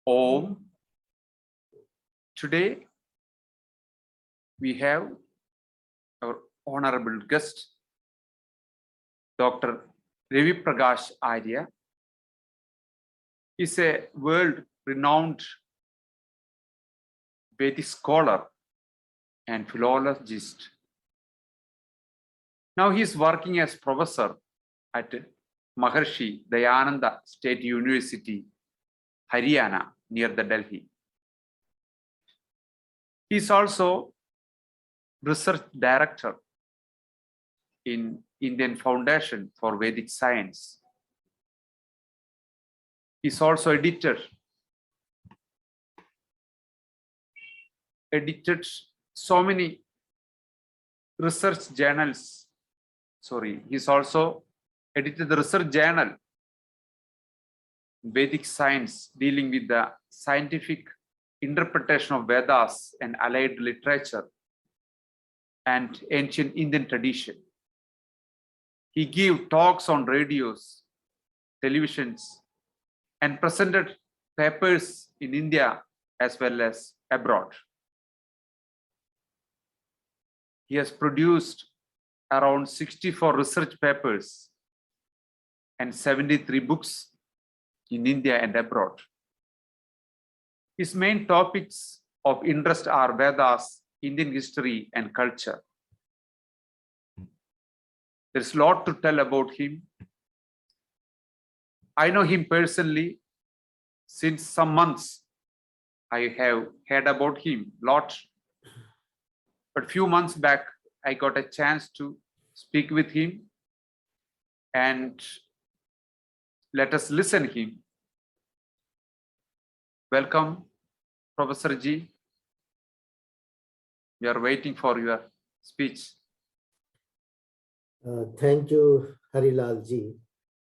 Om. Today we have our honorable guest, Dr. Ravi Prakash Arya. He's a world-renowned Vedic scholar and philologist. Now he's working as professor at Maharshi Dayananda State University, Haryana, near the Delhi. He's also research director in Indian Foundation for Vedic Science. He's also edited so many research journals. He's also edited the research journal Vedic Science, dealing with the scientific interpretation of Vedas and allied literature and ancient Indian tradition. He gave talks on radios, televisions, and presented papers in India as well as abroad. He has produced around 64 research papers and 73 books in India and abroad. His main topics of interest are Vedas, Indian history, and culture. There's a lot to tell about him. I know him personally since some months. I have heard about him a lot. But few months back, I got a chance to speak with him, and let us listen to him. Welcome, Professor Ji. We are waiting for your speech. Thank you, Harilal Ji.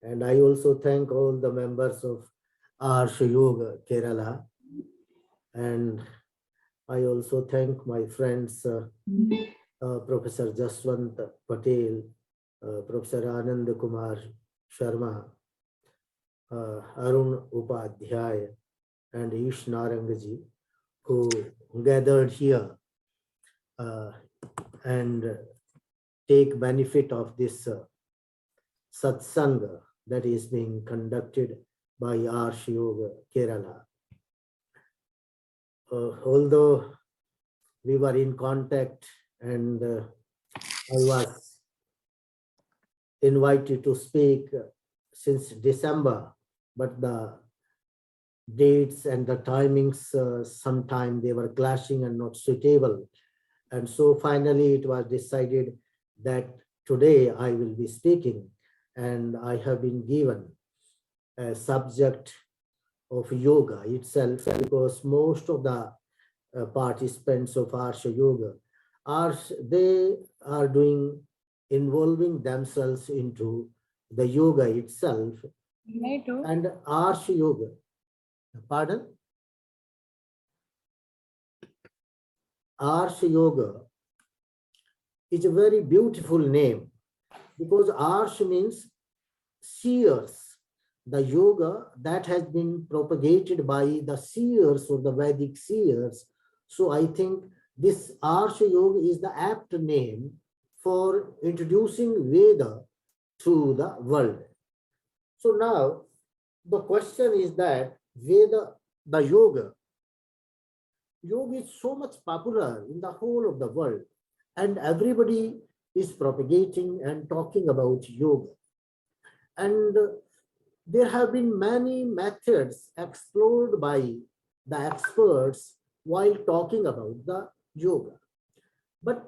And I also thank all the members of Arya Yoga Kerala. And I also thank my friends, Professor Jaswant Patel, Professor Anand Kumar Sharma, Arun Upadhyay, and Ish Narangaji, who gathered here and take benefit of this satsanga that is being conducted by Arya Yoga Kerala. Although we were in contact and I was invited to speak since December, but the dates and the timings, sometime they were clashing and not suitable. And so finally it was decided that today I will be speaking, and I have been given a subject of yoga itself, because most of the participants of Arya Yoga they are involving themselves into the yoga itself. And Arya Yoga, pardon? Arya Yoga is a very beautiful name, because Arya means seers, the yoga that has been propagated by the seers or the Vedic seers. So I think this Arya Yoga is the apt name for introducing Veda to the world. So now the question is that Veda, the yoga is so much popular in the whole of the world, and everybody is propagating and talking about yoga. And there have been many methods explored by the experts while talking about the yoga. But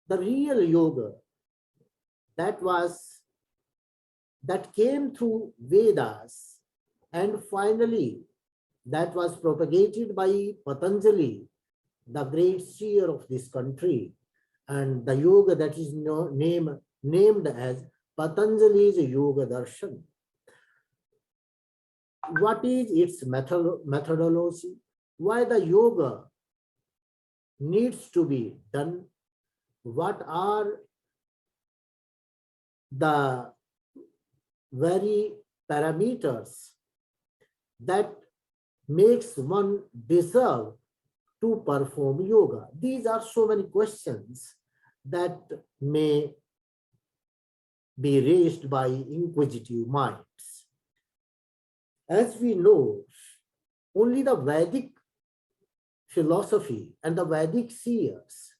the real yoga that came through Vedas, and finally that was propagated by Patanjali, the great seer of this country, and the yoga that is named as Patanjali's Yoga Darshan. What is its methodology? Why the yoga needs to be done? What are the very parameters that makes one deserve to perform yoga? These are so many questions that may be raised by inquisitive minds. As we know, only the Vedic philosophy and the Vedic seers,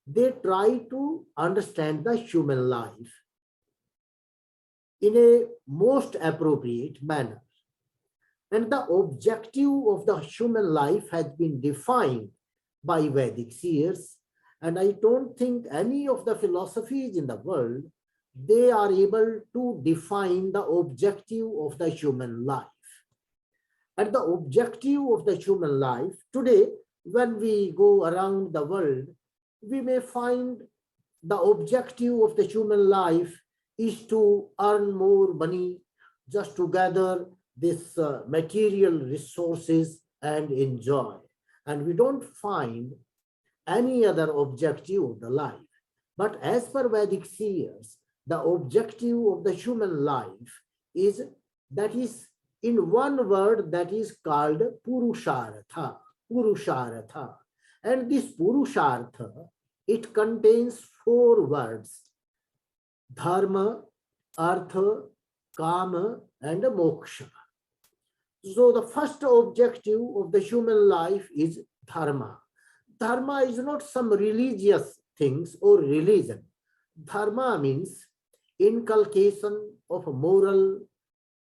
they try to understand the human life in a most appropriate manner. And the objective of the human life has been defined by Vedic seers. And I don't think any of the philosophies in the world, they are able to define the objective of the human life. And the objective of the human life today, when we go around the world, we may find the objective of the human life is to earn more money, just to gather this material resources and enjoy. And we don't find any other objective of the life. But as per Vedic seers, the objective of the human life is, that is in one word, that is called Purushartha. Purushartha. And this Purushartha, it contains 4 words: Dharma, Artha, Kama, and Moksha. So the first objective of the human life is Dharma. Dharma is not some religious things or religion. Dharma means inculcation of moral,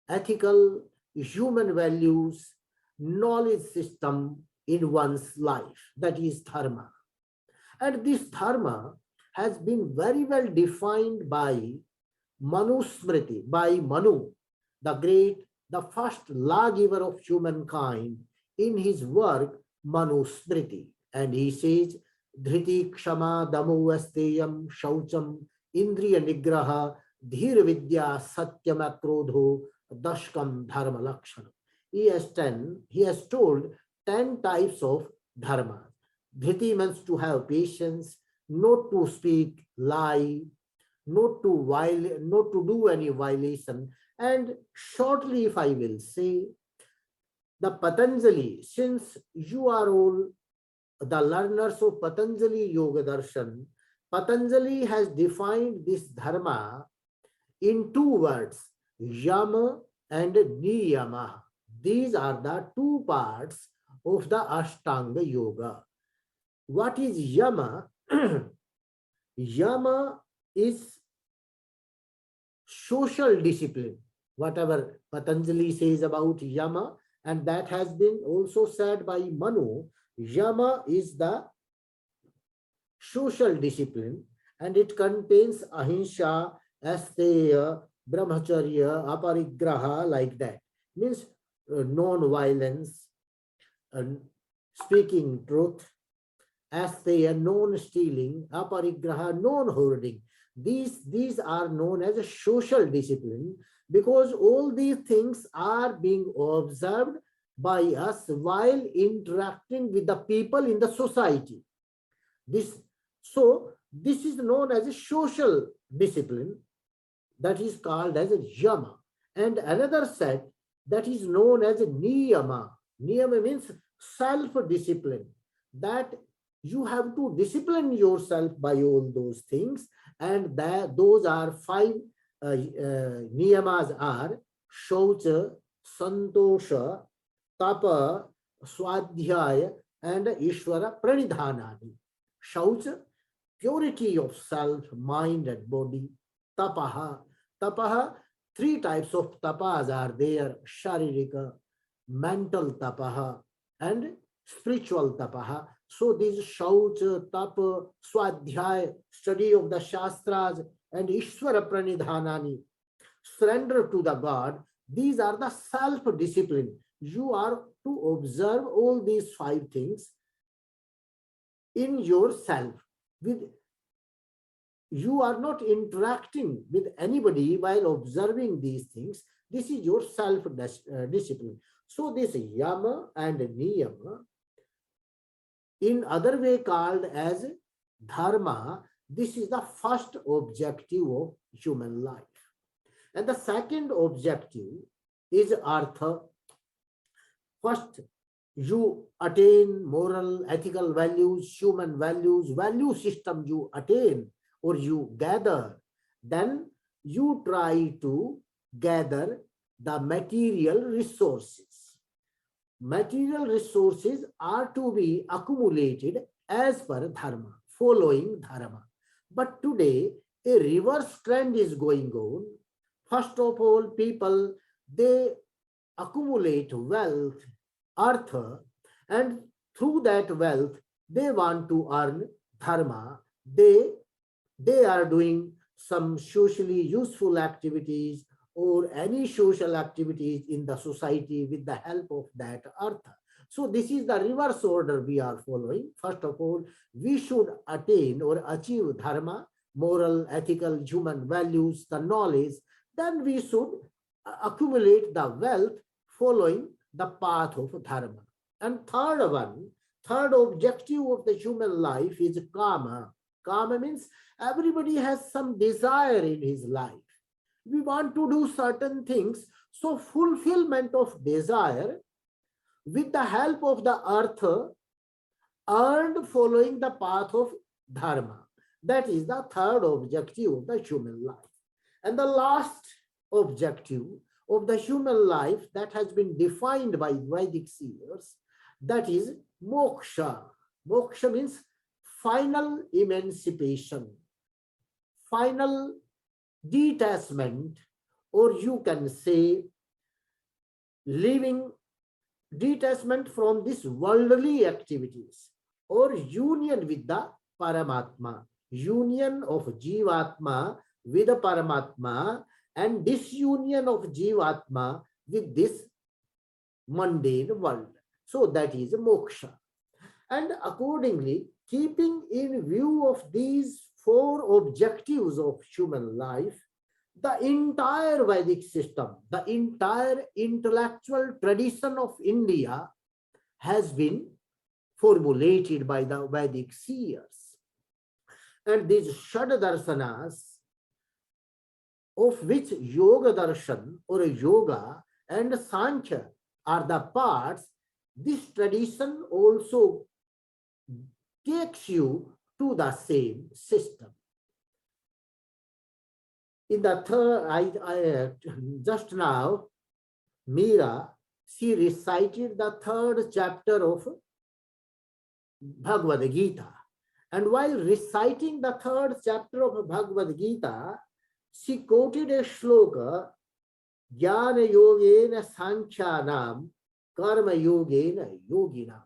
ethical, human values, knowledge system in one's life. That is Dharma. And this Dharma has been very well defined by Manusmriti, by Manu, the great, the first lawgiver of humankind, in his work Manusmriti. And he says, Dhriti Kshama Damo Asteyam Shaucham Indriya Nigraha Dhir Vidya Satyam Akrodho Dashkam Dharma Lakshana. He has told 10 types of dharma. Dhriti means to have patience, not to speak lie, not to do any violation. And shortly, if I will say, the Patanjali, since you are all the learners of Patanjali Yoga Darshan, Patanjali has defined this dharma in 2 words, yama and niyama. These are the 2 parts of the Ashtanga Yoga. What is yama? Yama is social discipline. Whatever Patanjali says about yama, and that has been also said by Manu, yama is the social discipline, and it contains ahimsa, asteya, brahmacharya, aparigraha, like that. Means non-violence, speaking truth, asteya, non-stealing, aparigraha, non-hoarding. These are known as a social discipline, because all these things are being observed by us while interacting with the people in the society. This is known as a social discipline, that is called as a yama. And another set that is known as a niyama. Niyama means self-discipline, that you have to discipline yourself by all those things. And those are 5 niyamas are shaucha, santosha, tapa, swadhyaya, and ishvara pranidhanani. Shaucha, purity of self, mind, and body. Tapaha. Tapaha, 3 types of tapas are there: sharirika, mental tapaha, and spiritual tapaha. So these shaucha, tapa, swadhyaya, study of the shastras, and ishvara pranidhanani, surrender to the God. These are the self-discipline. You are to observe all these 5 things in yourself. You are not interacting with anybody while observing these things. This is your self-discipline. So this yama and niyama, in other way called as dharma, this is the first objective of human life. And the second objective is artha. First, you attain moral, ethical values, human values, value system you attain or you gather, then you try to gather the material resources. Material resources are to be accumulated as per dharma, following dharma. But today, a reverse trend is going on. First of all, people, they accumulate wealth, artha, and through that wealth, they want to earn dharma. They are doing some socially useful activities or any social activities in the society with the help of that artha. So this is the reverse order we are following. First of all, we should attain or achieve dharma, moral, ethical, human values, the knowledge. Then we should accumulate the wealth following the path of dharma. And third objective of the human life is kama. Kama means everybody has some desire in his life. We want to do certain things. So fulfillment of desire with the help of the artha earned following the path of dharma. That is the third objective of the human life. And the last objective of the human life that has been defined by Vedic seers, that is moksha. Moksha means final emancipation, final detachment, or you can say living detachment from these worldly activities, or union with the Paramatma, union of Jivatma with the Paramatma, and disunion of Jivatma with this mundane world. So that is moksha. And accordingly, keeping in view of these four objectives of human life, the entire Vedic system, the entire intellectual tradition of India has been formulated by the Vedic seers. And these Shadadarsanas, of which Yoga Darshan or Yoga and Sankhya are the parts, this tradition also takes you to the same system. In the third, just now, Meera, she recited the third chapter of Bhagavad Gita. And while reciting the third chapter of Bhagavad Gita, she quoted a shloka, Jnana Yogena Sankhyanam Karma Yogena Yoginam.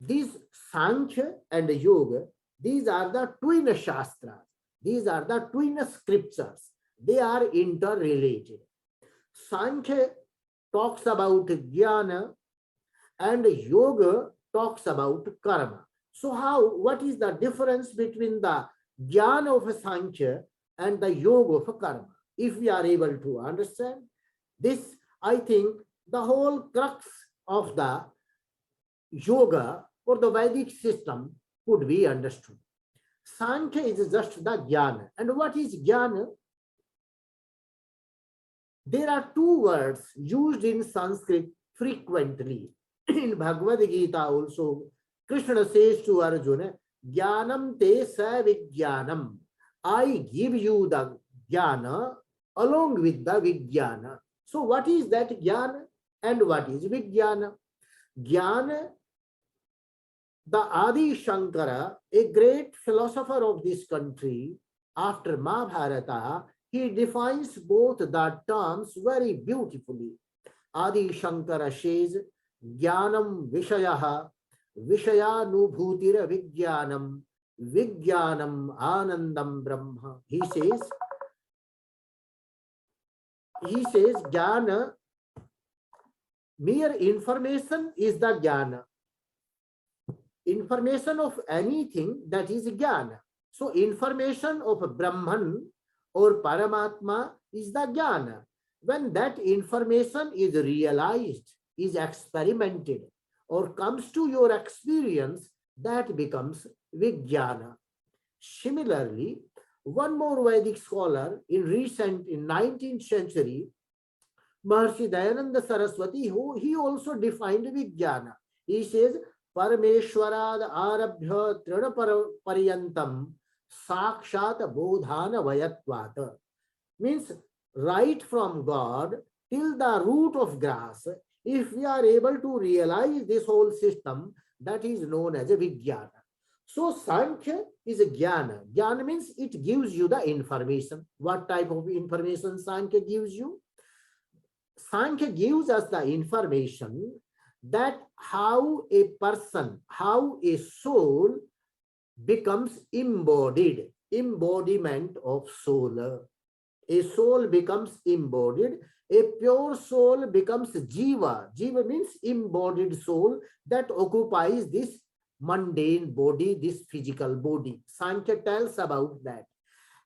These Sankhya and Yoga, these are the twin shastras. These are the twin scriptures. They are interrelated. Sankhya talks about jnana and yoga talks about karma. So what is the difference between the jnana of Sankhya and the yoga of karma? If we are able to understand this, I think the whole crux of the yoga or the Vedic system could be understood. Sankhya is just the jnana. And what is jnana? There are two words used in Sanskrit frequently. In Bhagavad Gita also, Krishna says to Arjuna, Jnanam te sa vijnanam. I give you the jnana along with the vijnana. So what is that jnana and what is vijnana? Jnana, the Adi Shankara, a great philosopher of this country, after Mahabharata, he defines both the terms very beautifully. Adi Shankara says, Jnanam Vishayaha, Vishayanubhutira Vijnanam, Vijnanam Anandam Brahma. He says, Jnana, mere information is the Jnana. Information of anything, that is jnana. So information of Brahman or Paramatma is the jnana. When that information is realized, is experimented, or comes to your experience, that becomes vijnana. Similarly, one more Vedic scholar in 19th century, Maharshi Dayananda Saraswati, who he also defined Vijnana. He says, Parameshwarad Arabhya Trina Paryantam Sakshat Bodhana Vayatvat. Means right from God till the root of grass, if we are able to realize this whole system, that is known as a Vijnana. So Sankhya is a Jnana. Jnana means it gives you the information. What type of information Sankhya gives you? Sankhya gives us the information that how a person, how a soul becomes embodied, embodiment of soul. A soul becomes embodied, a pure soul becomes jiva. Jiva means embodied soul that occupies this mundane body, this physical body. Sankhya tells about that.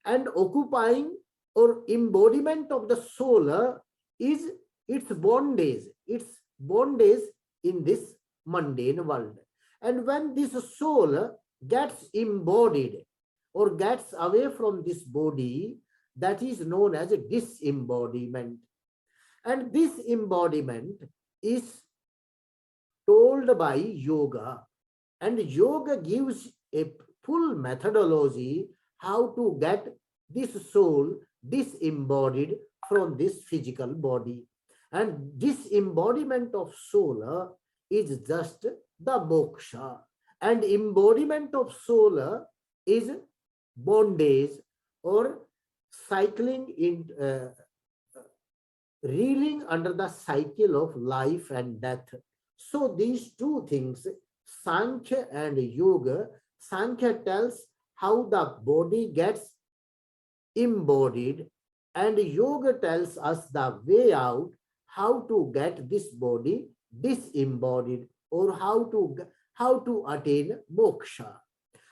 And occupying or embodiment of the soul is its bondage in this mundane world. And when this soul gets embodied or gets away from this body, that is known as a disembodiment. And this embodiment is told by yoga. And yoga gives a full methodology how to get this soul disembodied from this physical body. And disembodiment of soul is just the moksha. And embodiment of soul is bondage or cycling in, reeling under the cycle of life and death. So these two things, Sankhya and Yoga, Sankhya tells how the body gets embodied, and Yoga tells us the way out, how to get this body disembodied, or how to attain moksha.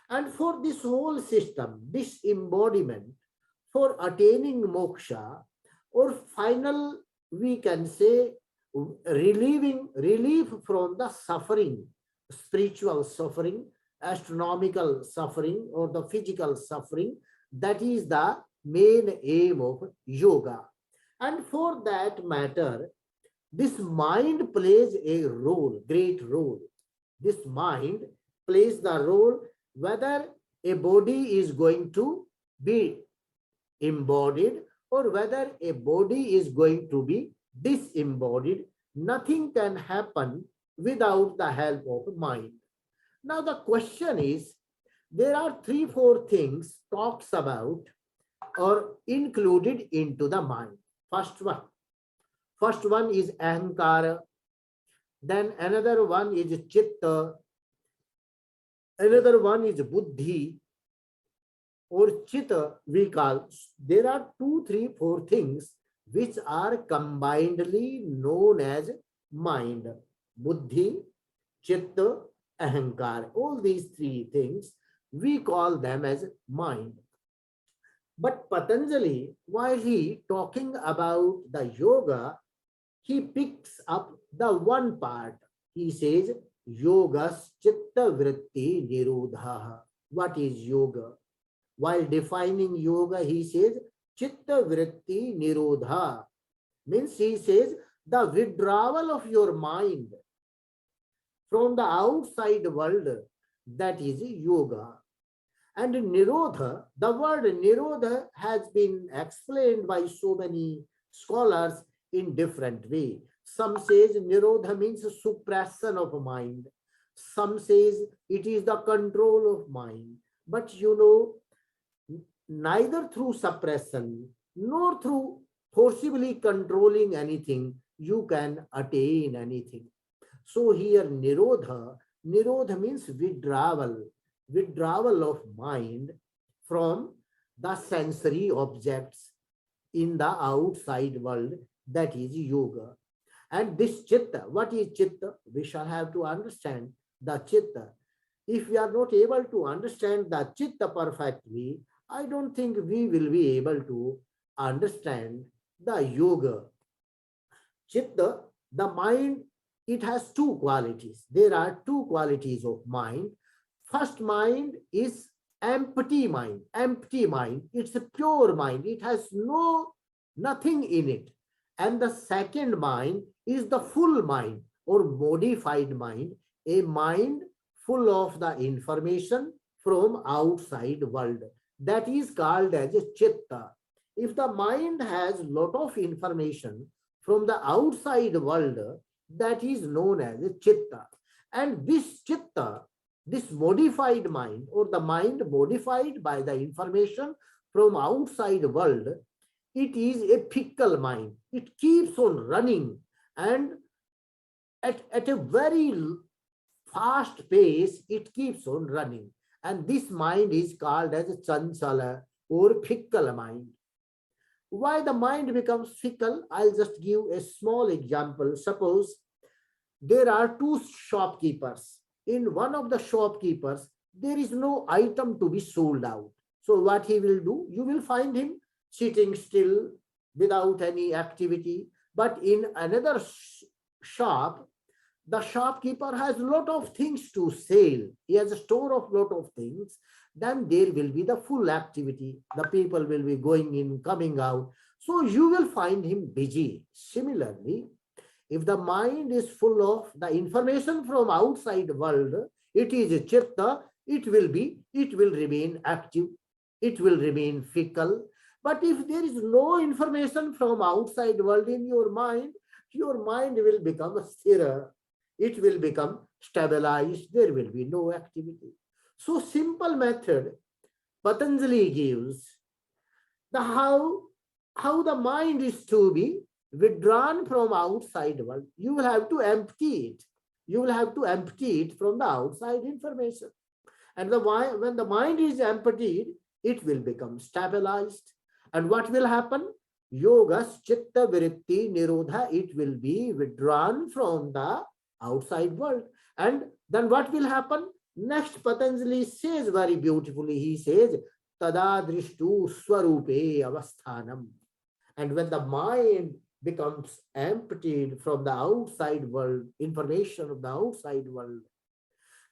And for this whole system, disembodiment, for attaining moksha, or final, we can say, relief from the suffering, spiritual suffering, astronomical suffering, or the physical suffering, that is the main aim of yoga. And for that matter, this mind plays a role, great role. This mind plays the role whether a body is going to be embodied or whether a body is going to be disembodied. Nothing can happen without the help of mind. Now the question is, there are 3-4 things talks about or included into the mind. First one is ahankara, then another one is chitta, another one is buddhi, or chitta we call. There are 2, 3, 4 things which are combinedly known as mind. Buddhi, chitta, ahankar. All these 3 things, we call them as mind. But Patanjali, while he talking about the yoga, he picks up the one part. He says, yogas chitta vritti nirodha. What is yoga? While defining yoga, he says, chitta vritti nirodha. Means he says, the withdrawal of your mind from the outside world, that is yoga. And nirodha, the word nirodha has been explained by so many scholars in different way. Some says nirodha means suppression of mind. Some says it is the control of mind. But you know, neither through suppression nor through forcibly controlling anything you can attain anything. So here nirodha means withdrawal of mind from the sensory objects in the outside world, that is yoga. And this chitta, what is chitta? We shall have to understand the chitta. If we are not able to understand the chitta perfectly, I don't think we will be able to understand the yoga. Chitta, the mind, it has 2 qualities. There are 2 qualities of mind. First mind is empty mind. Empty mind. It's a pure mind. It has nothing in it. And the second mind is the full mind or modified mind, a mind full of the information from outside world. That is called as a chitta. If the mind has lot of information from the outside world, that is known as a chitta. And this chitta, this modified mind or the mind modified by the information from outside world, it is a fickle mind. It keeps on running and at a very fast pace, it keeps on running. And this mind is called as a chanchala or fickle mind. Why the mind becomes fickle? I'll just give a small example. Suppose there are two shopkeepers. In one of the shopkeepers, there is no item to be sold out. So what he will do? You will find him sitting still without any activity. But in another shop, the shopkeeper has a lot of things to sell. He has a store of lot of things. Then there will be the full activity. The people will be going in, coming out. So you will find him busy. Similarly, if the mind is full of the information from outside world, it is a chitta, it will remain active, it will remain fickle. But if there is no information from outside world in your mind will become sthira, it will become stabilized, there will be no activity. So simple method Patanjali gives, the how the mind is to be withdrawn from outside world. You will have to empty it. You will have to empty it from the outside information. And when the mind is emptied, it will become stabilized. And what will happen? Yogas, chitta, vritti, nirodha, it will be withdrawn from the outside world. And then what will happen? Next, Patanjali says very beautifully, he says, tada drishtu swarupe avasthanam. And when the mind becomes emptied from the outside world, information of the outside world,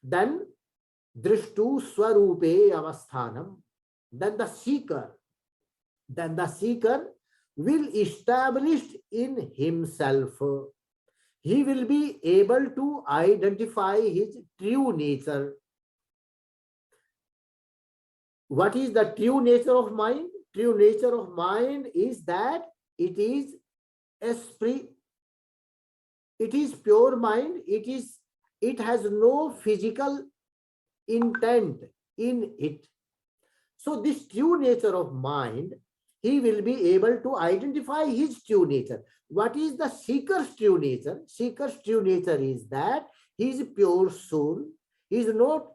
then drishtu swarupe avasthanam, then the seeker will establish in himself. He will be able to identify his true nature. What is the true nature of mind? True nature of mind is that it is esprit, it is pure mind, it has no physical intent in it. So this true nature of mind, he will be able to identify his true nature. What is the seeker's true nature? Seeker's true nature is that he is a pure soul. He is not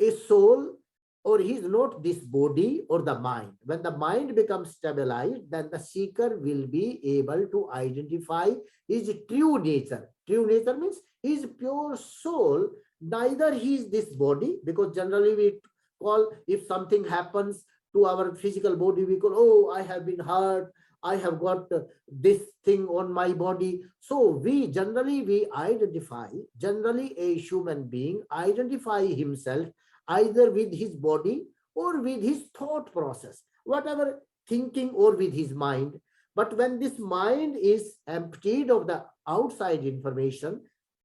a soul, or he is not this body or the mind. When the mind becomes stabilized, then the seeker will be able to identify his true nature. True nature means he is pure soul, neither he is this body, because generally we call, if something happens to our physical body, we call, oh, I have been hurt, I have got this thing on my body. So we identify, generally a human being identify himself either with his body or with his thought process, whatever thinking, or with his mind. But when this mind is emptied of the outside information,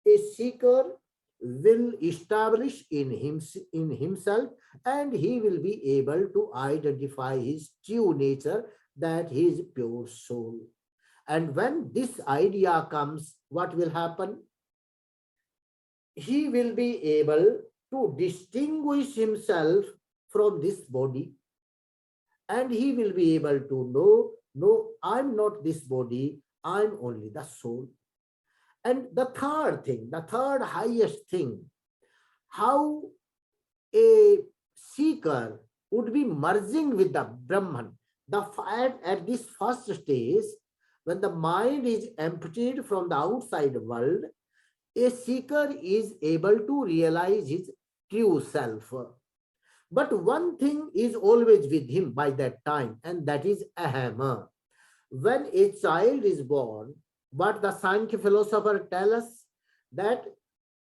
a seeker will establish in himself, and he will be able to identify his true nature, that he is pure soul. And when this idea comes, what will happen? He will be able to distinguish himself from this body, and he will be able to know, no, I'm not this body, I'm only the soul. And the third thing, the third highest thing, how a seeker would be merging with the Brahman. At this first stage, when the mind is emptied from the outside world, a seeker is able to realize his true self. But one thing is always with him by that time, and that is aham. When a child is born, what the Sankhya philosopher tell us, that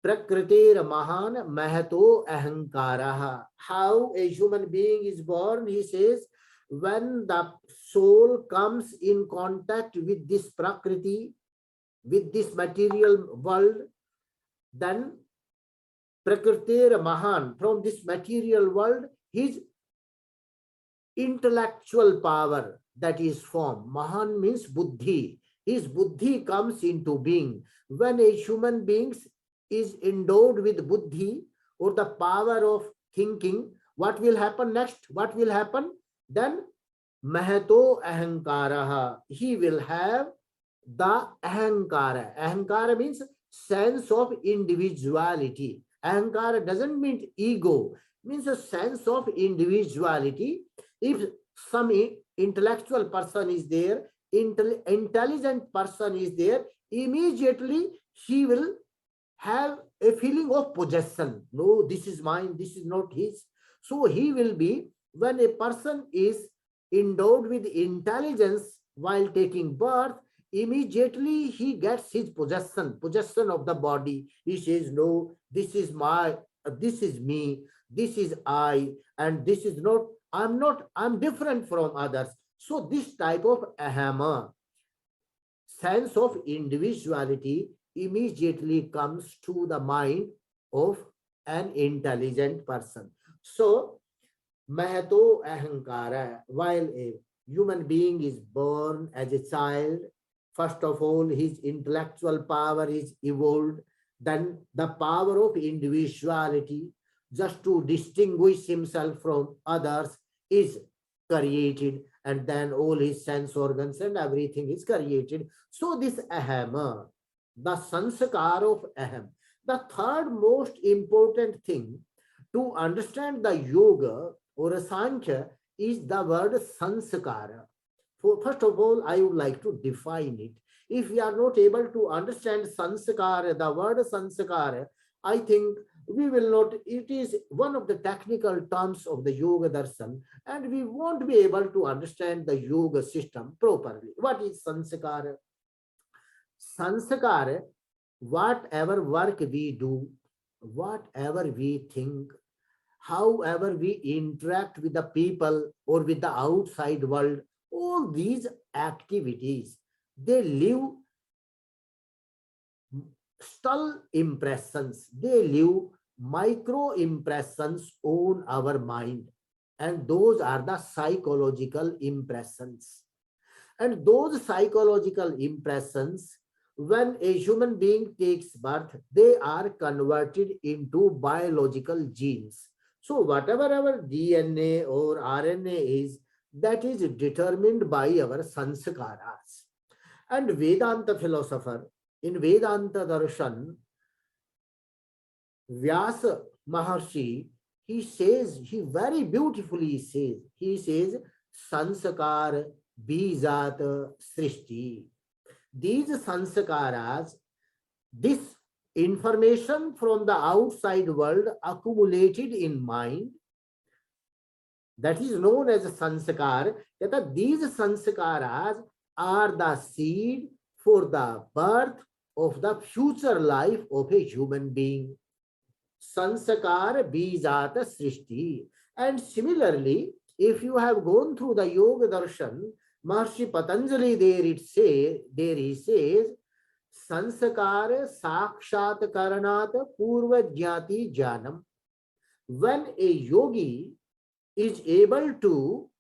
prakritir mahan mahato ahankaraha. How a human being is born, he says, When the soul comes in contact with this Prakriti, with this material world, then Prakritir Mahan, from this material world, his intellectual power, that is form. Mahan means buddhi. His buddhi comes into being. When a human being is endowed with buddhi or the power of thinking, what will happen next? What will happen? Then Mahato Ahankaraha. He will have the Ahankara. Ahankara means sense of individuality. Ahankara doesn't mean ego, means a sense of individuality. If some intellectual person is there, intelligent person is there, immediately he will have a feeling of possession. No, this is mine, this is not his. So he will be, when a person is endowed with intelligence while taking birth, immediately he gets his possession of the body. He says, no, this is my, this is me, this is I, and this is not, I'm different from others. So this type of ahama, sense of individuality, immediately comes to the mind of an intelligent person. So Mahato Ahankara, while a human being is born as a child, first of all, his intellectual power is evolved, then the power of individuality, just to distinguish himself from others, is created, and then all his sense organs and everything is created. So this aham, the sanskar of aham, the third most important thing to understand the yoga or a sankhya is the word sanskara. First of all, I would like to define it. If we are not able to understand sanskara, the word sanskara, I think we will not, it is one of the technical terms of the yoga darshan, and we won't be able to understand the yoga system properly. What is sanskara? Sanskara, whatever work we do, whatever we think, however we interact with the people or with the outside world, all these activities, they leave subtle impressions, they leave micro impressions on our mind, and those are the psychological impressions. And those psychological impressions, when a human being takes birth, they are converted into biological genes. So whatever our DNA or RNA is, that is determined by our sanskaras. And Vedanta philosopher, in Vedanta Darshan, Vyasa Maharshi, he says, he very beautifully says, he says, sanskar bijat srishti. These sanskaras, this information from the outside world accumulated in mind, that is known as sanskar, that these sanskaras are the seed for the birth of the future life of a human being. Sanskar bijat srishti. And similarly, if you have gone through the Yoga Darshan, Maharshi Patanjali, there he says, sanskar sakshat karanat purva jnati janam. When a yogi is able to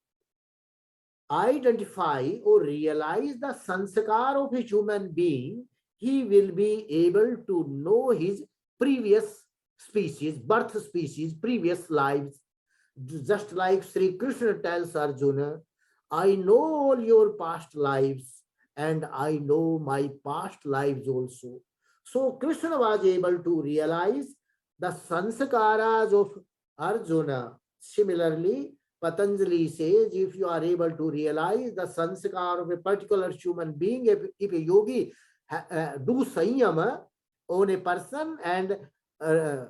identify or realize the sanskar of a human being, he will be able to know his previous species, birth species, previous lives. Just like Sri Krishna tells Arjuna, I know all your past lives and I know my past lives also. So Krishna was able to realize the sanskaras of Arjuna. Similarly, Patanjali says, if you are able to realize the sanskar of a particular human being, if a yogi do sanyama on a person and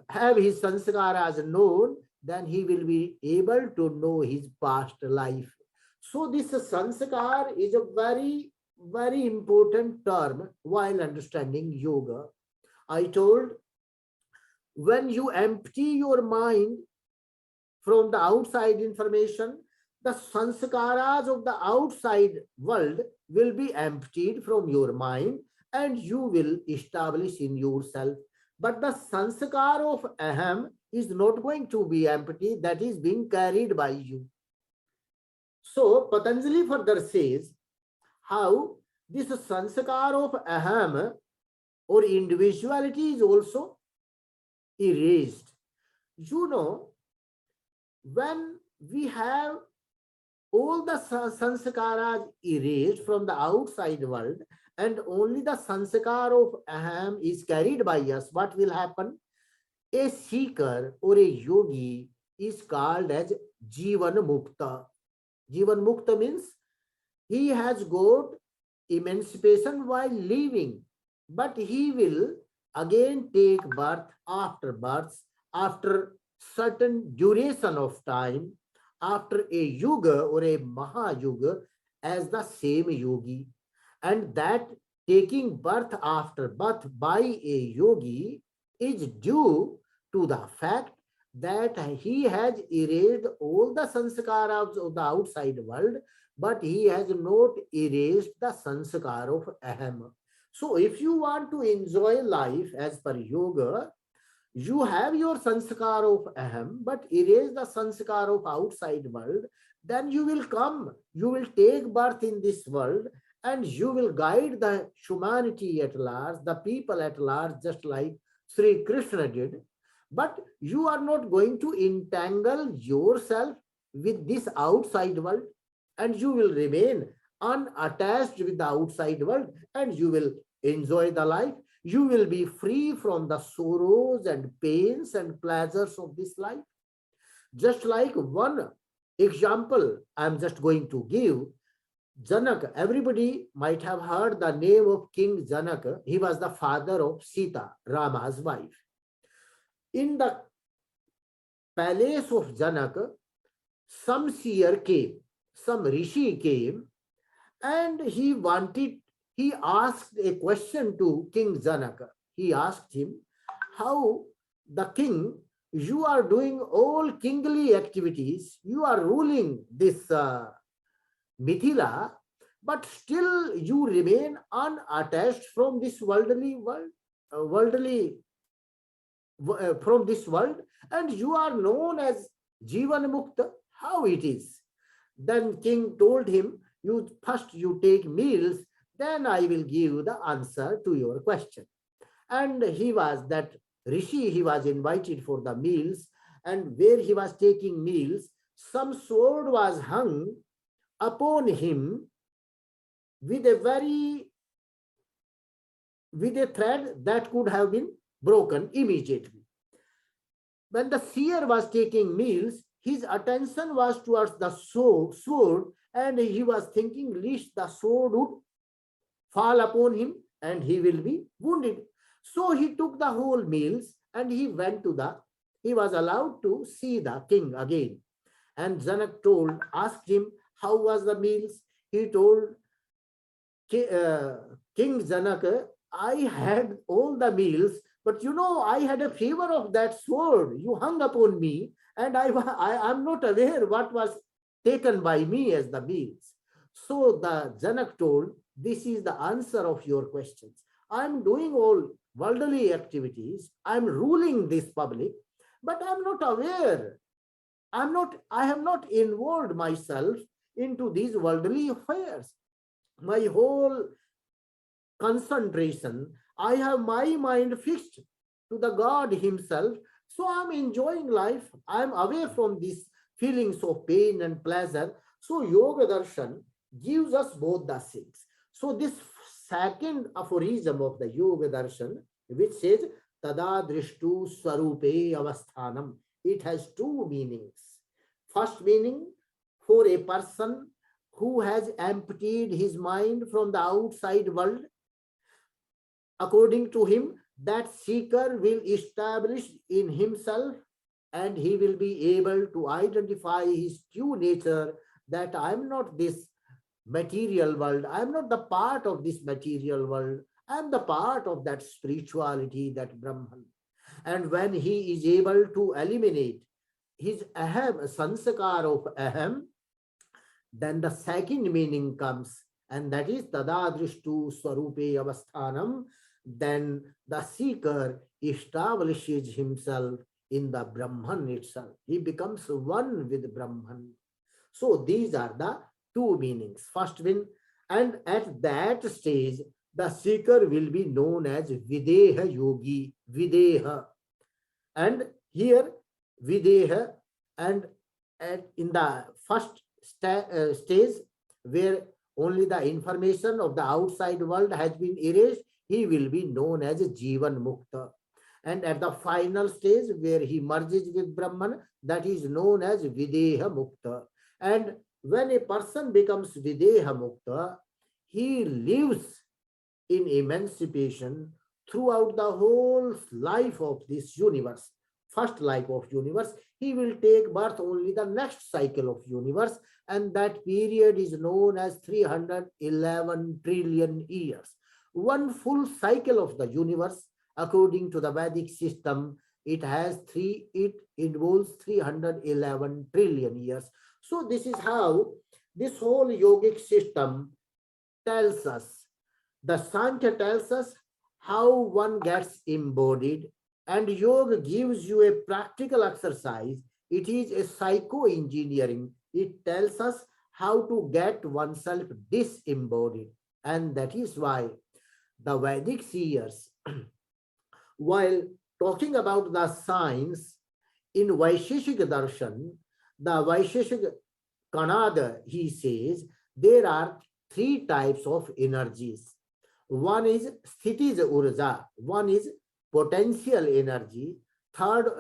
have his sanskaras known, then he will be able to know his past life. So this sanskar is a very, very important term while understanding yoga. I told, when you empty your mind from the outside information, the sanskaras of the outside world will be emptied from your mind and you will establish in yourself. But the sanskar of aham is not going to be empty, that is being carried by you. So Patanjali further says how this sanskar of aham or individuality is also erased. You know, when we have all the sanskaras erased from the outside world and only the sanskar of aham is carried by us, what will happen? A seeker or a yogi is called as Jivan Mukta. Jivan Mukta means he has got emancipation while living, but he will again take birth after certain duration of time, after a yuga or a mahayuga as the same yogi. And that taking birth after birth by a yogi is due to the fact that he has erased all the sanskaras of the outside world, but he has not erased the sanskar of aham. So if you want to enjoy life as per yoga, you have your sanskar of aham, but erase the sanskar of outside world, then you will come, you will take birth in this world, and you will guide the humanity at large, the people at large, just like Sri Krishna did. But you are not going to entangle yourself with this outside world, and you will remain unattached with the outside world, and you will enjoy the life. You will be free from the sorrows and pains and pleasures of this life. Just like one example I'm just going to give, Janak, everybody might have heard the name of King Janak. He was the father of Sita, Rama's wife. In the palace of Janak, some seer came, some rishi came, and he asked a question to King Janaka. He asked him, how the king, you are doing all kingly activities, you are ruling this Mithila, but still you remain unattached from this worldly world, from this world, and you are known as Jivan Mukta. How it is? Then king told him, you first you take meals, then I will give the answer to your question. And he was that rishi, he was invited for the meals, and where he was taking meals, some sword was hung upon him with a thread that could have been broken immediately. When the seer was taking meals, his attention was towards the sword, and he was thinking lest the sword would fall upon him and he will be wounded. So he took the whole meals and he was allowed to see the king again. And Janak asked him, how was the meals? He told, King Janak, I had all the meals, but I had a favor of that sword. You hung upon me, and I am not aware what was taken by me as the meals. So the Janak told, this is the answer of your questions. I'm doing all worldly activities. I'm ruling this public, but I'm not aware. I have not involved myself into these worldly affairs. My whole concentration, I have my mind fixed to the God himself. So I'm enjoying life. I'm away from these feelings of pain and pleasure. So Yoga Darshan gives us both the things. So this second aphorism of the Yoga Darshan, which says Tada Drishtu Swarupe Avasthanam, it has two meanings. First meaning, for a person who has emptied his mind from the outside world, according to him, that seeker will establish in himself and he will be able to identify his true nature, that I am not this material world, I am not the part of this material world, I am the part of that spirituality, that Brahman. And when he is able to eliminate his aham, sanskar of aham, Then the second meaning comes, and that is tadadrishtu swarupe avasthanam. Then the seeker establishes himself in the Brahman itself. He becomes one with Brahman. So these are the two meanings. First one, and at that stage, the seeker will be known as Videha Yogi, Videha. And here, Videha, and in the first stage, where only the information of the outside world has been erased, he will be known as Jivan Mukta. And at the final stage, where he merges with Brahman, that is known as Videha Mukta. And when a person becomes Videha Mukta, he lives in emancipation throughout the whole life of this universe. First life of universe, he will take birth only the next cycle of universe, and that period is known as 311 trillion years. One full cycle of the universe, according to the Vedic system, it involves 311 trillion years. So this is how this whole yogic system tells us. The Sankhya tells us how one gets embodied, and yoga gives you a practical exercise. It is a psycho-engineering. It tells us how to get oneself disembodied. And that is why the Vedic seers, while talking about the science in Vaisheshik Darshan, the Vaisheshik Kanada, he says, there are three types of energies. One is Sthitiz Urja, one is potential energy,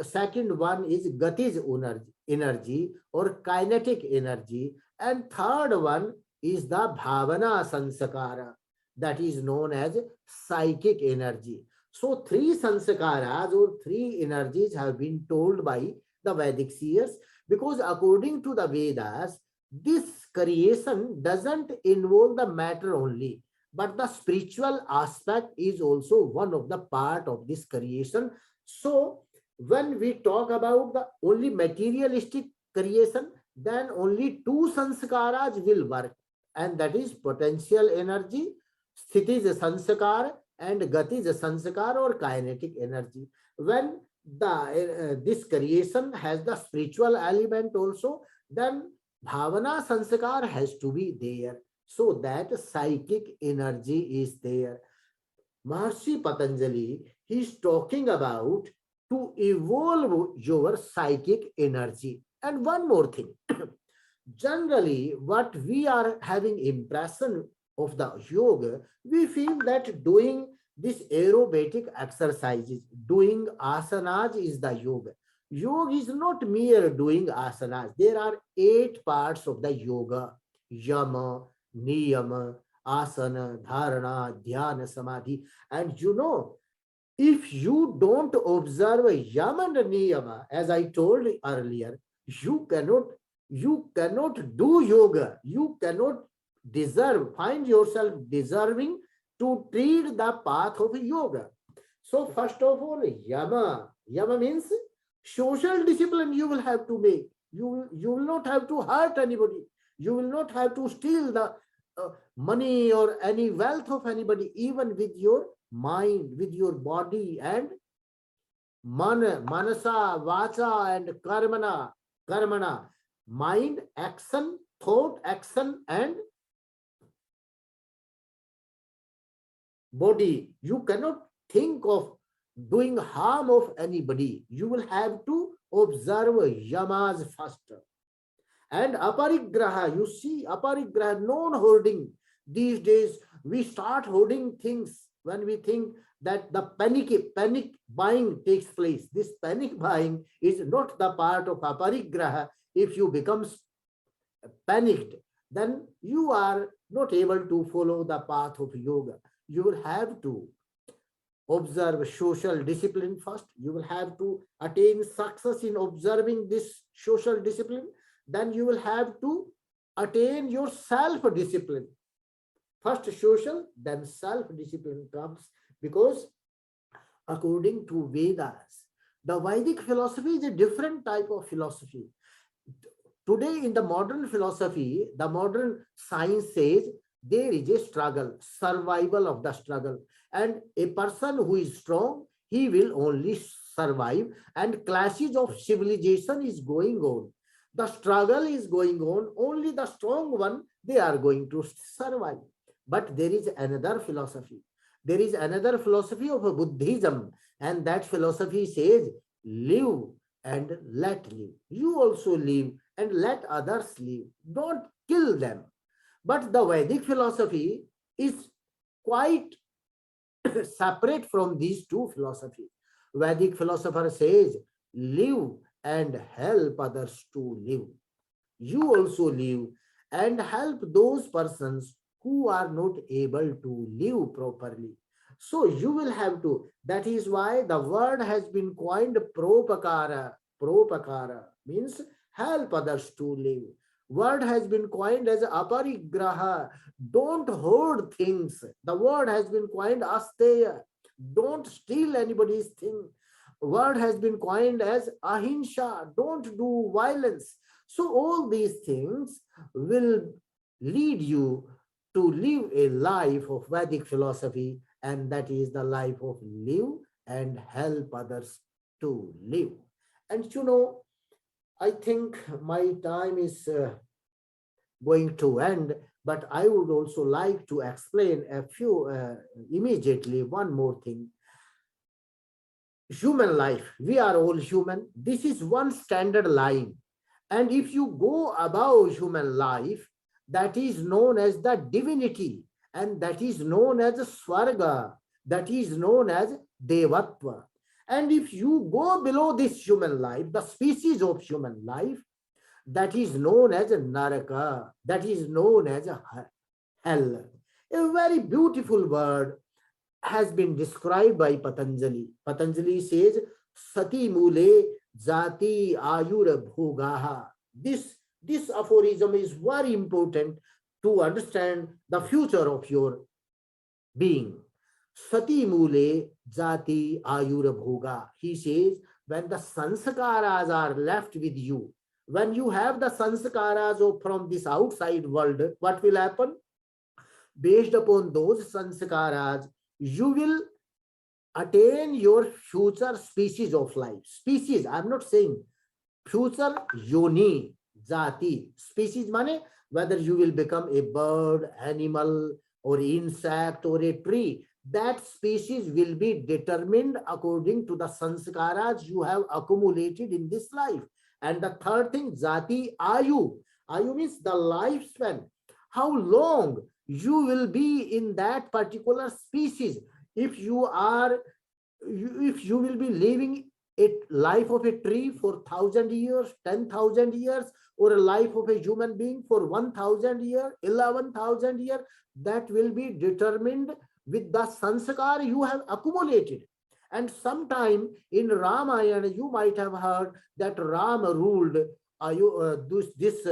second one is Gatiz energy or kinetic energy, and third one is the Bhavana Sanskara, that is known as psychic energy. So three sanskaras or three energies have been told by the Vedic seers, because according to the Vedas, this creation doesn't involve the matter only, but the spiritual aspect is also one of the part of this creation. So when we talk about the only materialistic creation, then only two sanskaras will work, and that is potential energy, sthiti is a sanskar, and gati is a sanskar or kinetic energy. When the this creation has the spiritual element also, then bhavana sanskar has to be there, so that psychic energy is there. Maharishi Patanjali, he is talking about to evolve your psychic energy. And one more thing, generally what we are having impression of the yoga, we feel that doing this aerobatic exercises, doing asanas is the yoga. Yoga is not mere doing asanas. There are 8 parts of the yoga: yama, niyama, asana, dharana, dhyana, samadhi. And you know, if you don't observe yama and niyama, as I told earlier, you cannot do yoga. You cannot find yourself deserving to tread the path of yoga. So first of all, yama means social discipline you will have to make. You will not have to hurt anybody. You will not have to steal the money or any wealth of anybody, even with your mind, with your body, and manasa, vacha, and karmana, mind, action, thought, action, and body. You cannot think of doing harm of anybody. You will have to observe yamas first. And aparigraha, you see, aparigraha, non-hoarding. These days, we start hoarding things when we think that the panic buying takes place. This panic buying is not the part of aparigraha. If you become panicked, then you are not able to follow the path of yoga. You will have to observe social discipline first. You will have to attain success in observing this social discipline. Then you will have to attain your self-discipline. First social, then self-discipline comes, because according to Vedas, the Vedic philosophy is a different type of philosophy. Today in the modern philosophy, the modern science says there is a struggle, survival of the struggle. And a person who is strong, he will only survive, and clashes of civilization is going on. The struggle is going on, only the strong one, they are going to survive. But there is another philosophy. There is another philosophy of Buddhism, and that philosophy says, live and let live. You also live and let others live. Don't kill them. But the Vedic philosophy is quite separate from these two philosophies. Vedic philosopher says, live and help others to live. You also live and help those persons who are not able to live properly. So you will have to, that is why the word has been coined propakara. Propakara means help others to live. Word has been coined as aparigraha. Don't hoard things. The word has been coined asteya. Don't steal anybody's thing. Word has been coined as ahinsha. Don't do violence. So all these things will lead you to live a life of Vedic philosophy, and that is the life of live and help others to live. And you know, I think my time is going to end, but I would also like to explain a few immediately one more thing. Human life, we are all human. This is one standard line. And if you go above human life, that is known as the divinity, and that is known as Swarga, that is known as Devatva. And if you go below this human life, the species of human life, that is known as Naraka, that is known as hell. A very beautiful word has been described by Patanjali. Patanjali says, Sati Mule Jati Ayura Bhogaha. This aphorism is very important to understand the future of your being. Sati Mule Jati Ayura Bhoga. He says, when the sanskaras are left with you, when you have the sanskaras from this outside world, what will happen? Based upon those sanskaras, you will attain your future species of life. Species, I'm not saying future yoni, jati. Species mane, whether you will become a bird, animal, or insect, or a tree. That species will be determined according to the sanskaras you have accumulated in this life. And the third thing, jati, ayu. Ayu means the lifespan. How long you will be in that particular species. If you will be living a life of a tree for 1,000 years, 10,000 years, or a life of a human being for 1,000 years, 11,000 years, that will be determined with the sanskar you have accumulated. And sometime in Ramayana, you might have heard that Rama ruled this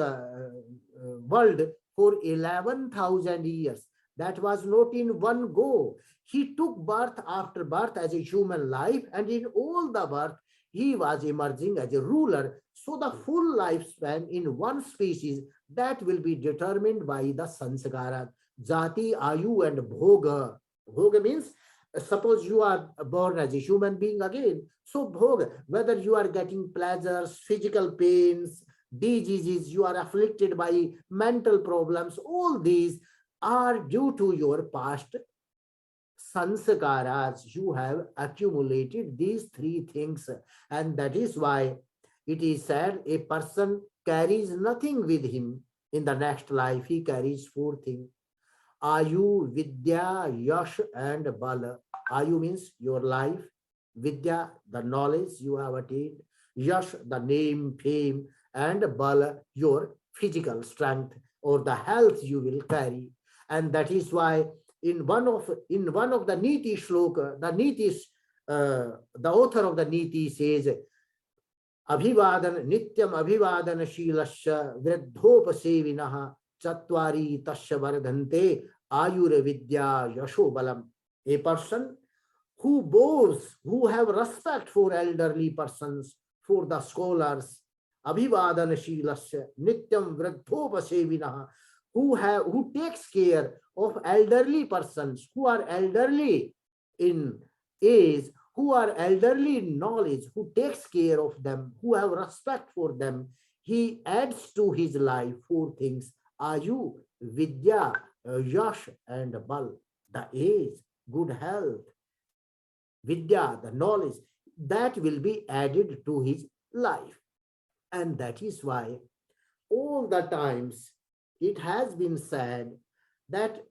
world for 11,000 years. That was not in one go. He took birth after birth as a human life, and in all the birth, he was emerging as a ruler. So the full lifespan in one species, that will be determined by the sanskara, jati, ayu, and bhoga. Bhoga means, suppose you are born as a human being again. So bhoga, whether you are getting pleasures, physical pains, diseases, you are afflicted by mental problems, all these are due to your past sanskaras. You have accumulated these three things, and that is why it is said a person carries nothing with him in the next life. He carries four things: Ayu, Vidya, Yash, and Bala. Ayu means your life, Vidya, the knowledge you have attained, Yash, the name, fame, and Bala, your physical strength or the health you will carry. And that is why in one of the Niti shloka, the author of the Niti says, Abhivadan Nityam Abhivadan Shilasya Vridhopasevinah Chatwari Tasya Vardhante Ayura Vidya Yasho Balam. A person who have respect for elderly persons, for the scholars, abhivadanashilasya nityam vruddhopasevinah, who takes care of elderly persons who are elderly in age, who are elderly in knowledge, who takes care of them, who have respect for them. He adds to his life four things: ayu, vidya, yash, and bal. The age, good health, vidya, the knowledge, that will be added to his life. And that is why all the times it has been said that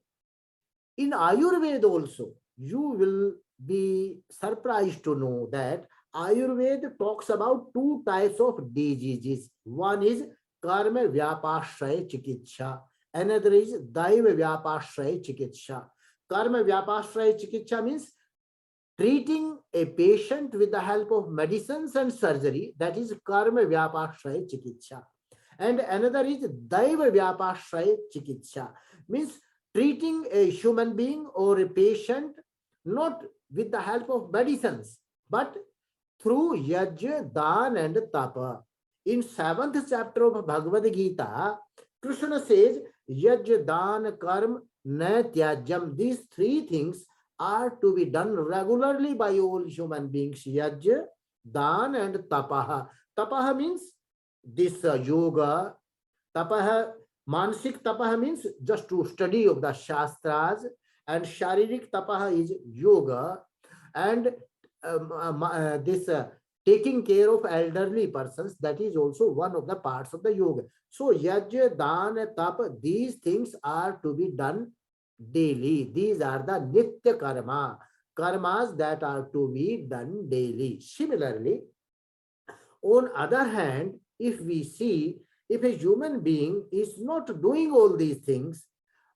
in Ayurveda also, you will be surprised to know that Ayurveda talks about two types of diseases. One is karma vyapashraya chikitsha, another is daiva vyapashraya chikitsha. Karma vyapashraya chikitsha means treating a patient with the help of medicines and surgery, that is karma vyapashraya chikitsha. And another is daiva vyapashraya chikitsha, means treating a human being or a patient not with the help of medicines, but through yajna, dan, and tapa. In 7th chapter of Bhagavad Gita, Krishna says, yajna, dan, karma, na tyajam. These three things are to be done regularly by all human beings: yajna, dan, and tapaha. Tapaha means this yoga. Tapaha, mansik tapaha means just to study of the shastras, and sharirik tapaha is yoga, and this taking care of elderly persons, that is also one of the parts of the yoga. So yajna, dana, tapa, these things are to be done daily. These are the nitya karma, karmas that are to be done daily. Similarly, on other hand, if we see, if a human being is not doing all these things,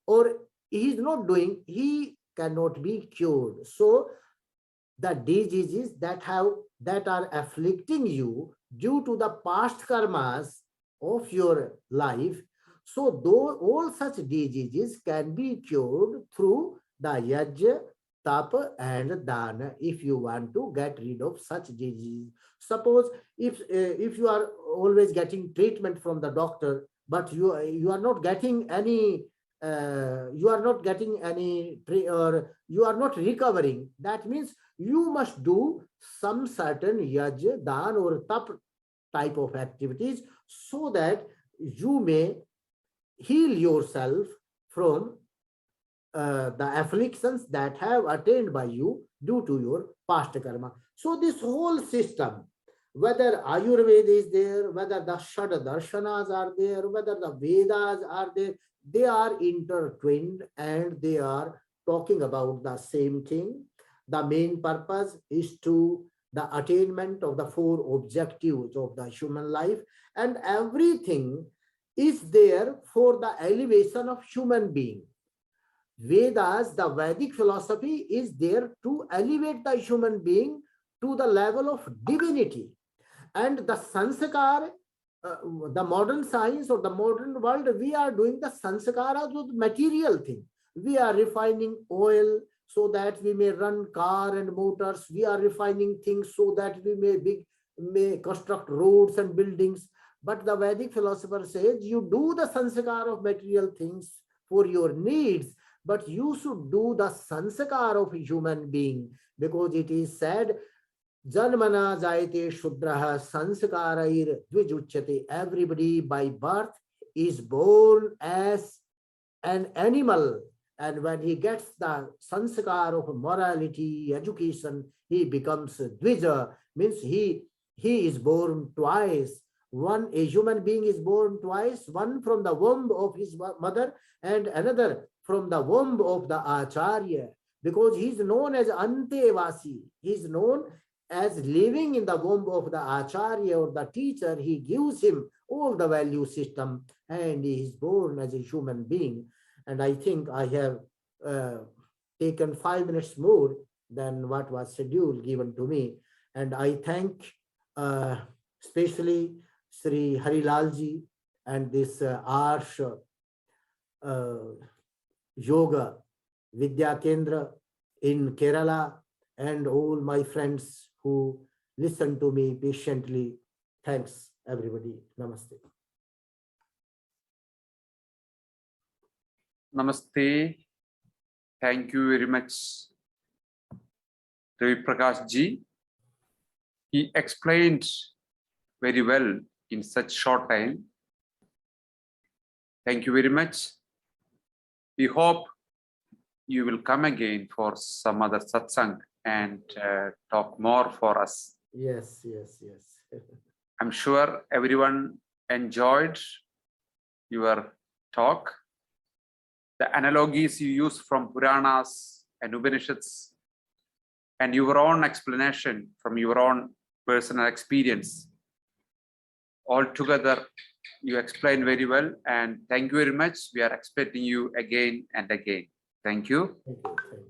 or he is not doing, he cannot be cured. So the diseases that are afflicting you due to the past karmas of your life, so though all such diseases can be cured through the yajna, tapa, and dana, if you want to get rid of such diseases. Suppose if you are always getting treatment from the doctor, but you are not getting any or you are not recovering, that means you must do some certain yaj, dan, or tap type of activities, so that you may heal yourself from the afflictions that have attained by you due to your past karma. So this whole system, whether Ayurveda is there, whether the Shad Darshanas are there, whether the Vedas are there, they are intertwined and they are talking about the same thing. The main purpose is to the attainment of the four objectives of the human life, and everything is there for the elevation of human being. Vedas, the Vedic philosophy, is there to elevate the human being to the level of divinity. And the sanskar, the modern science or the modern world, we are doing the sanskaras with material thing. We are refining oil so that we may run car and motors. We are refining things so that we may construct roads and buildings. But the Vedic philosopher says you do the sanskar of material things for your needs, but you should do the sanskar of a human being, because it is said, Janmana jayate shudraha sanskarair dvijuchyate. Everybody by birth is born as an animal, and when he gets the sanskar of morality, education, he becomes dvija, means he is born twice. One, a human being is born twice, one from the womb of his mother and another from the womb of the Acharya, because he is known as Antevasi. He is known as living in the womb of the Acharya or the teacher. He gives him all the value system and he is born as a human being. And I think I have taken 5 minutes more than what was scheduled given to me. And I thank especially Sri Harilalji and this Arsh Yoga Vidya Kendra in Kerala, and all my friends who listen to me patiently. Thanks everybody. Namaste. Namaste. Thank you very much, Ravi Prakash ji. He explained very well in such short time. Thank you very much. We hope you will come again for some other satsang and talk more for us. Yes, yes, yes. I'm sure everyone enjoyed your talk. The analogies you use from Puranas and Upanishads and your own explanation from your own personal experience. Altogether, you explained very well, and thank you very much. We are expecting you again and again. Thank you. Thank you. Thank you.